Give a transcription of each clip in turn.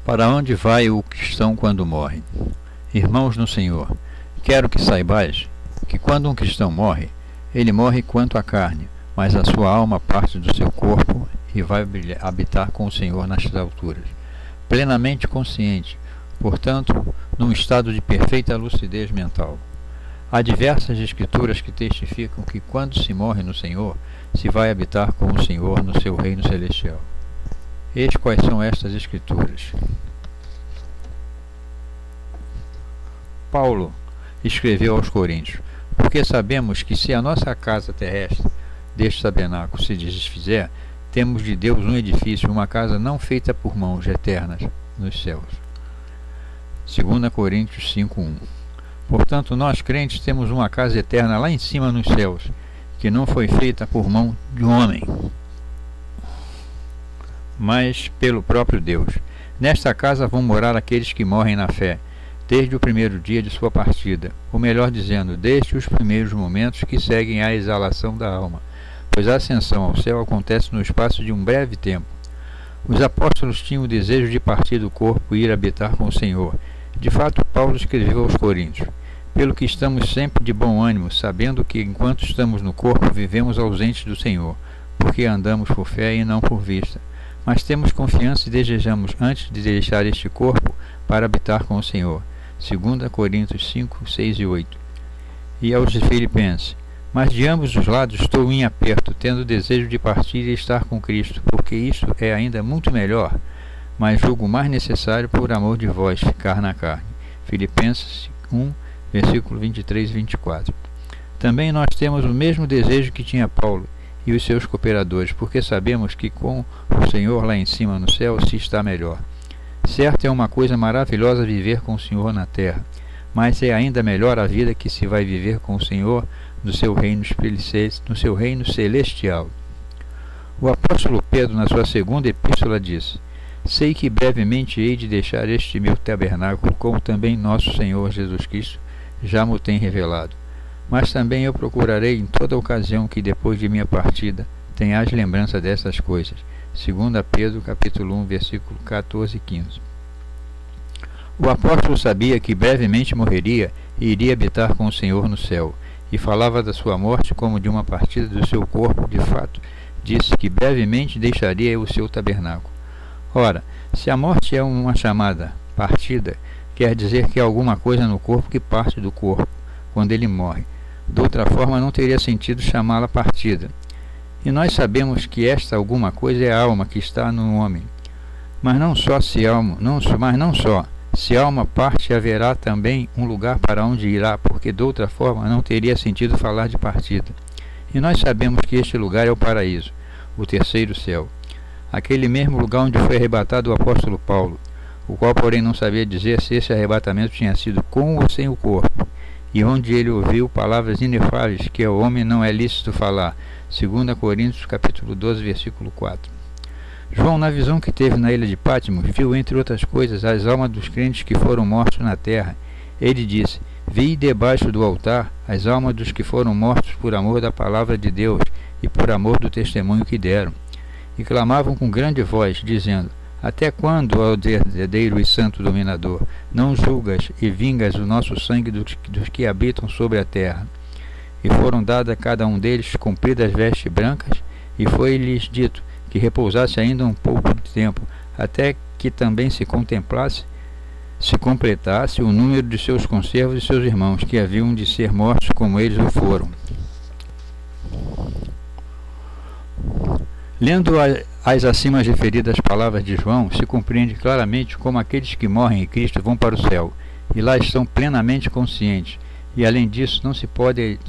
Para onde vai o cristão quando morre? Irmãos no Senhor, quero que saibais que quando um cristão morre, ele morre quanto à carne, mas a sua alma parte do seu corpo e vai habitar com o Senhor nas alturas, plenamente consciente, portanto, num estado de perfeita lucidez mental. Há diversas escrituras que testificam que quando se morre no Senhor, se vai habitar com o Senhor no seu reino celestial. Eis quais são estas escrituras. Paulo escreveu aos Coríntios: porque sabemos que se a nossa casa terrestre deste tabernáculo se desfizer, temos de Deus um edifício, uma casa não feita por mãos, eternas nos céus. 2 Coríntios 5:1. Portanto, nós crentes temos uma casa eterna lá em cima nos céus, que não foi feita por mão de um homem, mas pelo próprio Deus. Nesta casa vão morar aqueles que morrem na fé, desde o primeiro dia de sua partida, ou melhor dizendo, desde os primeiros momentos que seguem à exalação da alma, pois a ascensão ao céu acontece no espaço de um breve tempo. Os apóstolos tinham o desejo de partir do corpo e ir habitar com o Senhor. De fato, Paulo escreveu aos Coríntios: pelo que estamos sempre de bom ânimo, sabendo que enquanto estamos no corpo vivemos ausentes do Senhor, porque andamos por fé e não por vista. Mas temos confiança e desejamos, antes de deixar este corpo, para habitar com o Senhor. 2 Coríntios 5, 6 e 8. E aos Filipenses: mas de ambos os lados estou em aperto, tendo desejo de partir e estar com Cristo, porque isto é ainda muito melhor, mas julgo mais necessário por amor de vós ficar na carne. Filipenses 1, versículo 23 e 24. Também nós temos o mesmo desejo que tinha Paulo e os seus cooperadores, porque sabemos que com o Senhor lá em cima no céu se está melhor. Certo, é uma coisa maravilhosa viver com o Senhor na terra, mas é ainda melhor a vida que se vai viver com o Senhor no seu reino celestial. O apóstolo Pedro, na sua segunda epístola, diz: sei que brevemente hei de deixar este meu tabernáculo, como também nosso Senhor Jesus Cristo já me tem revelado. Mas também eu procurarei em toda ocasião que depois de minha partida tenhas lembrança dessas coisas. 2 Pedro capítulo 1, versículo 14 e 15. O apóstolo sabia que brevemente morreria e iria habitar com o Senhor no céu, e falava da sua morte como de uma partida do seu corpo. De fato, disse que brevemente deixaria o seu tabernáculo. Ora, se a morte é uma chamada partida, quer dizer que há alguma coisa no corpo que parte do corpo quando ele morre. De outra forma, não teria sentido chamá-la partida. E nós sabemos que esta alguma coisa é a alma que está no homem. Mas não só, se a alma parte, haverá também um lugar para onde irá, porque de outra forma não teria sentido falar de partida. E nós sabemos que este lugar é o paraíso, o terceiro céu, aquele mesmo lugar onde foi arrebatado o apóstolo Paulo, o qual porém não sabia dizer se esse arrebatamento tinha sido com ou sem o corpo, e onde ele ouviu palavras inefáveis que ao homem não é lícito falar. 2 Coríntios capítulo 12, versículo 4. João, na visão que teve na ilha de Patmos, viu, entre outras coisas, as almas dos crentes que foram mortos na terra. Ele disse: vi debaixo do altar as almas dos que foram mortos por amor da palavra de Deus e por amor do testemunho que deram. E clamavam com grande voz, dizendo: até quando, ó verdadeiro e santo dominador, não julgas e vingas o nosso sangue dos que habitam sobre a terra? E foram dadas a cada um deles compridas vestes brancas, e foi-lhes dito que repousasse ainda um pouco de tempo, até que também se completasse o número de seus conservos e seus irmãos, que haviam de ser mortos como eles o foram. Lendo as acima referidas palavras de João, se compreende claramente como aqueles que morrem em Cristo vão para o céu, e lá estão plenamente conscientes. E além disso, não se pode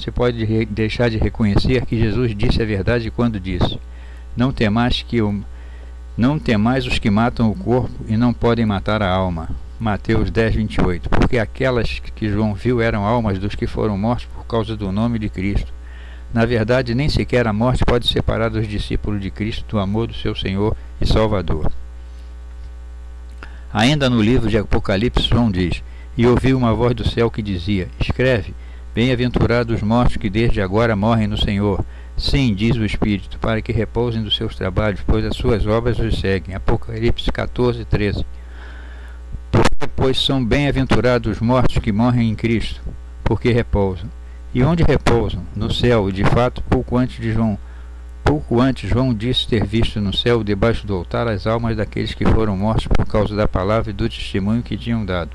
deixar de reconhecer que Jesus disse a verdade quando disse: não temais os que matam o corpo e não podem matar a alma. Mateus 10, 28. Porque aquelas que João viu eram almas dos que foram mortos por causa do nome de Cristo. Na verdade, nem sequer a morte pode separar os discípulos de Cristo do amor do seu Senhor e Salvador. Ainda no livro de Apocalipse, João diz: e ouvi uma voz do céu que dizia: escreve, bem-aventurados os mortos que desde agora morrem no Senhor. Sim, diz o Espírito, para que repousem dos seus trabalhos, pois as suas obras os seguem. Apocalipse 14, 13. Porque, pois, são bem-aventurados os mortos que morrem em Cristo, porque repousam. E onde repousam? No céu. De fato, pouco antes, João disse ter visto no céu, debaixo do altar, as almas daqueles que foram mortos por causa da palavra e do testemunho que tinham dado,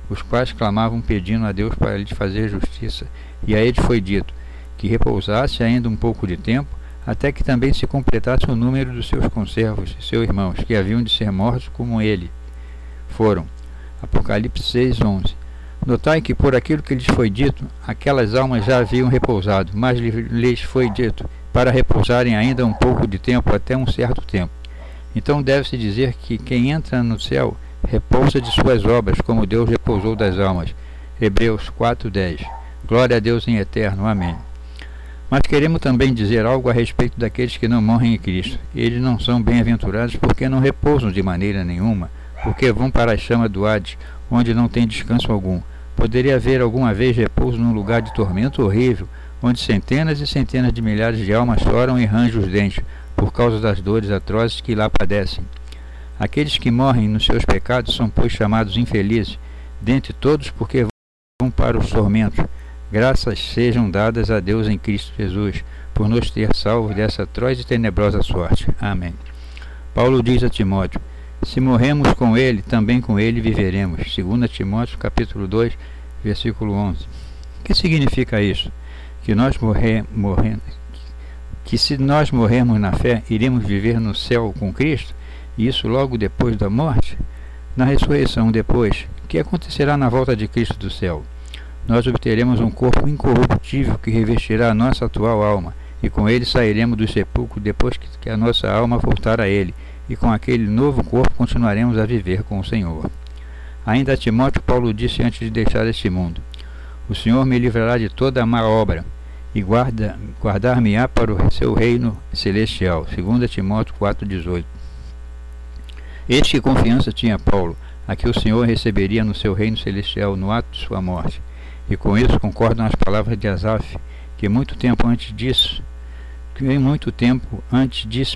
os quais clamavam pedindo a Deus para lhes fazer justiça. E a ele foi dito que repousasse ainda um pouco de tempo, até que também se completasse o número dos seus conservos, seus irmãos, que haviam de ser mortos como ele foram. Apocalipse 6, 11. Notai que por aquilo que lhes foi dito, aquelas almas já haviam repousado, mas lhes foi dito para repousarem ainda um pouco de tempo, até um certo tempo. Então deve-se dizer que quem entra no céu repousa de suas obras, como Deus repousou das almas. Hebreus 4:10. Glória a Deus em eterno. Amém. Mas queremos também dizer algo a respeito daqueles que não morrem em Cristo. Eles não são bem-aventurados porque não repousam de maneira nenhuma, porque vão para a chama do Hades, onde não tem descanso algum. Poderia haver alguma vez repouso num lugar de tormento horrível, onde centenas e centenas de milhares de almas choram e rangem os dentes, por causa das dores atrozes que lá padecem. Aqueles que morrem nos seus pecados são, pois, chamados infelizes, dentre todos, porque vão para os tormentos. Graças sejam dadas a Deus em Cristo Jesus, por nos ter salvos dessa atroz e tenebrosa sorte. Amém. Paulo diz a Timóteo: se morremos com ele, também com ele viveremos. 2 Timóteo capítulo 2, versículo 11. O que significa isso? Que se nós morrermos na fé, iremos viver no céu com Cristo, e isso logo depois da morte? Na ressurreição depois, o que acontecerá na volta de Cristo do céu? Nós obteremos um corpo incorruptível que revestirá a nossa atual alma, e com ele sairemos do sepulcro depois que a nossa alma voltar a ele, e com aquele novo corpo continuaremos a viver com o Senhor. Ainda a Timóteo, Paulo disse antes de deixar este mundo: o Senhor me livrará de toda a má obra, e guardar-me-á para o seu reino celestial. 2 Timóteo 4,18. Este confiança tinha Paulo, a que o Senhor receberia no seu reino celestial no ato de sua morte. E com isso concordam as palavras de Asaf, que muito tempo antes disse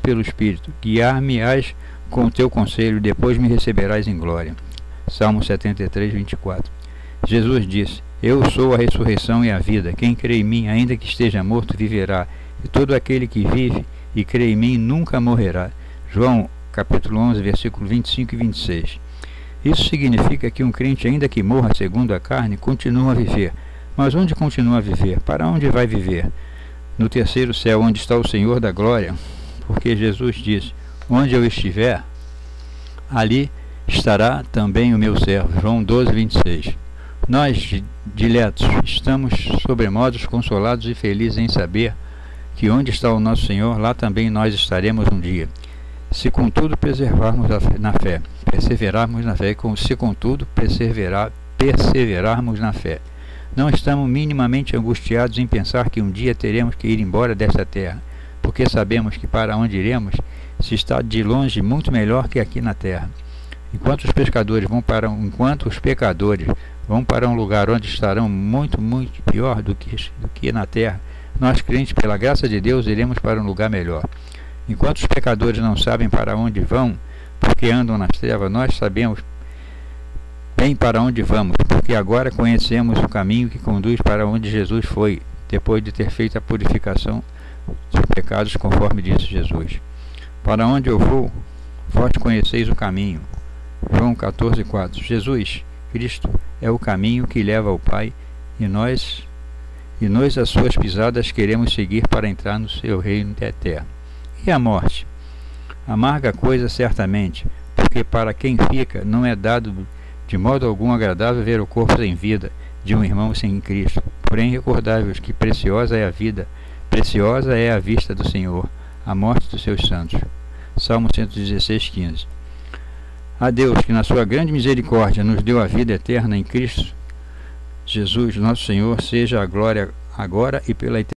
pelo Espírito: guiar-me-ás com o teu conselho, e depois me receberás em glória. Salmo 73, 24. Jesus disse: eu sou a ressurreição e a vida. Quem crê em mim, ainda que esteja morto, viverá. E todo aquele que vive e crê em mim nunca morrerá. João capítulo 11, versículo 25 e 26. Isso significa que um crente, ainda que morra segundo a carne, continua a viver. Mas onde continua a viver? Para onde vai viver? No terceiro céu, onde está o Senhor da glória. Porque Jesus disse: onde eu estiver, ali estará também o meu servo. João 12, 26. Nós, diletos, estamos sobremodos consolados e felizes em saber que onde está o nosso Senhor, lá também nós estaremos um dia. Se contudo perseverarmos na fé, perseverarmos na fé, não estamos minimamente angustiados em pensar que um dia teremos que ir embora desta terra, porque sabemos que para onde iremos se está de longe muito melhor que aqui na terra. Enquanto os pecadores vão para um lugar onde estarão muito pior do que na terra, nós, crentes, pela graça de Deus, iremos para um lugar melhor. Enquanto os pecadores não sabem para onde vão, porque andam nas trevas, nós sabemos bem para onde vamos, porque agora conhecemos o caminho que conduz para onde Jesus foi, depois de ter feito a purificação dos pecados, conforme disse Jesus. Para onde eu vou, vós conheceis o caminho. João 14, 4. Jesus Cristo é o caminho que leva ao Pai, e nós as suas pisadas queremos seguir para entrar no seu reino eterno. E a morte? Amarga coisa certamente, porque para quem fica não é dado de modo algum agradável ver o corpo sem vida de um irmão sem Cristo. Porém, recordai-vos que preciosa é a vista do Senhor, a morte dos seus santos. Salmo 116, 15. A Deus, que na sua grande misericórdia nos deu a vida eterna em Cristo Jesus, nosso Senhor, seja a glória agora e pela eternidade.